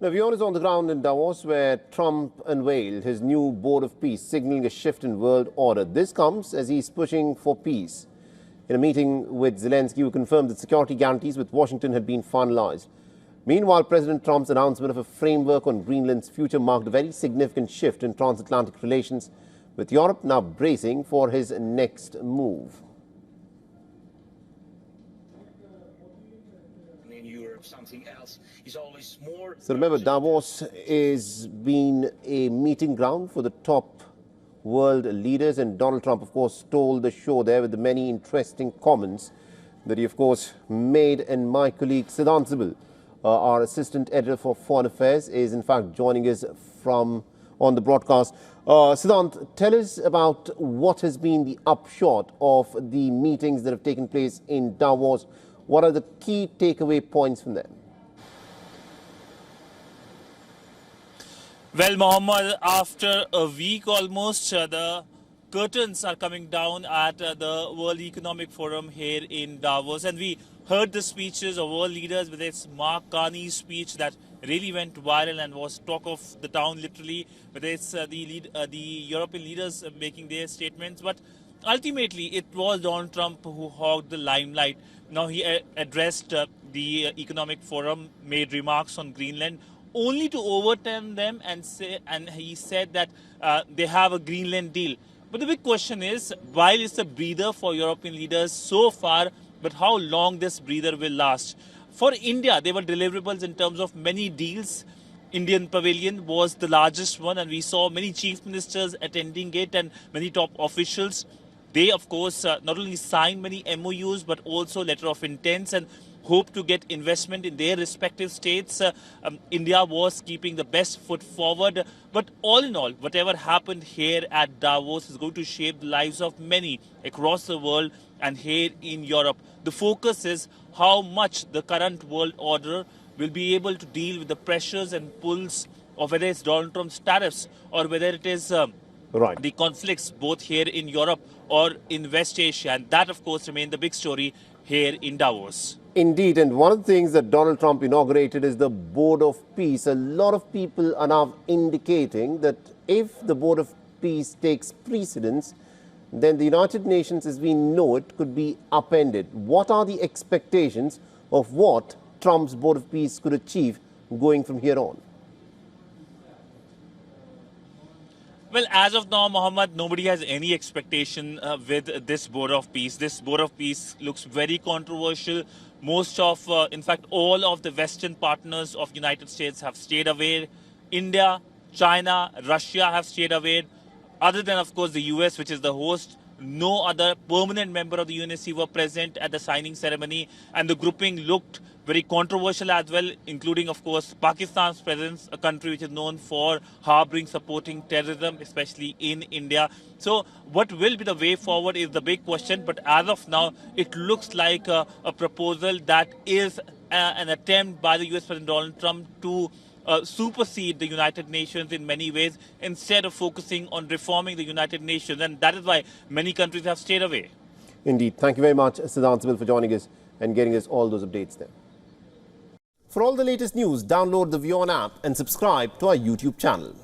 Now, WION is on the ground in Davos, where Trump unveiled his new Board of Peace, signaling a shift in world order. This comes as he's pushing for peace. In a meeting with Zelensky, who confirmed that security guarantees with Washington had been finalized. Meanwhile, President Trump's announcement of a framework on Greenland's future marked a very significant shift in transatlantic relations, with Europe now bracing for his next move. In Europe, something else is always more. So remember, Davos is been a meeting ground for the top world leaders, and Donald Trump, of course, stole the show there with the many interesting comments that he, of course, made. And my colleague Siddhant Sibil, our assistant editor for Foreign Affairs, is in fact joining us from on the broadcast. Siddhant, tell us about what has been the upshot of the meetings that have taken place in Davos. What are the key takeaway points from them? Well, Mohammed, after a week almost, the curtains are coming down at the World Economic Forum here in Davos. And we heard the speeches of world leaders, whether it's Mark Carney's speech that really went viral and was talk of the town literally, whether it's the European leaders making their statements. But ultimately, it was Donald Trump who hogged the limelight. Now, he addressed the Economic Forum, made remarks on Greenland, only to overturn them and he said that they have a Greenland deal. But the big question is, while it's a breather for European leaders so far, but how long this breather will last? For India, there were deliverables in terms of many deals. Indian Pavilion was the largest one, and we saw many chief ministers attending it and many top officials. They, of course, not only signed many MOUs, but also letter of intents and hope to get investment in their respective states. India was keeping the best foot forward. But all in all, whatever happened here at Davos is going to shape the lives of many across the world and here in Europe. The focus is how much the current world order will be able to deal with the pressures and pulls of whether it's Donald Trump's tariffs or whether it is the conflicts both here in Europe or in West Asia. And that, of course, remains the big story here in Davos. Indeed, and one of the things that Donald Trump inaugurated is the Board of Peace. A lot of people are now indicating that if the Board of Peace takes precedence, then the United Nations as we know it could be upended. What are the expectations of what Trump's Board of Peace could achieve going from here on? Well, as of now, Mohammed, nobody has any expectation with this Board of Peace. This Board of Peace looks very controversial. Most of, in fact, all of the Western partners of United States have stayed away. India, China, Russia have stayed away. Other than, of course, the US, which is the host, no other permanent member of the UNSC were present at the signing ceremony. And the grouping looked very controversial as well, including, of course, Pakistan's presence, a country which is known for harboring, supporting terrorism, especially in India. So what will be the way forward is the big question. But as of now, it looks like a proposal that is an attempt by the US President Donald Trump to supersede the United Nations in many ways instead of focusing on reforming the United Nations. And that is why many countries have stayed away. Indeed. Thank you very much, Siddhant Sibil, for joining us and getting us all those updates there. For all the latest news, download the WION app and subscribe to our YouTube channel.